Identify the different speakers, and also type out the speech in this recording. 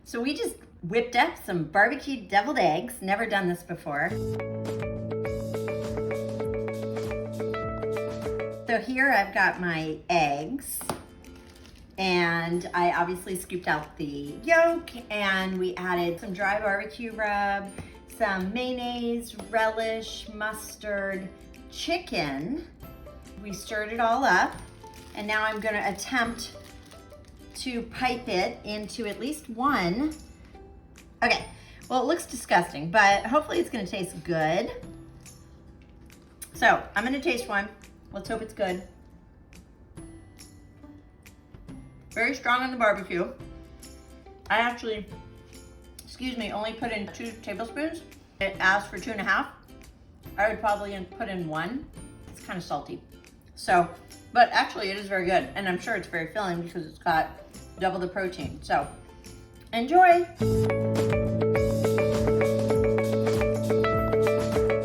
Speaker 1: So we just whipped up some barbecue deviled eggs. Never done this before. So here I've got my eggs, and I obviously scooped out the yolk, and we added some dry barbecue rub, some mayonnaise, relish, mustard, chicken. We stirred it all up, and now I'm gonna attempt to pipe it into at least one. Okay, well, it looks disgusting, but hopefully it's gonna taste good. So I'm gonna taste one. Let's hope it's good. Very strong on the barbecue. I actually, only put in 2 tablespoons. It asked for 2.5. I would probably put in 1. It's kind of salty. So, but actually it is very good. And I'm sure it's very filling because it's got double the protein. So, enjoy.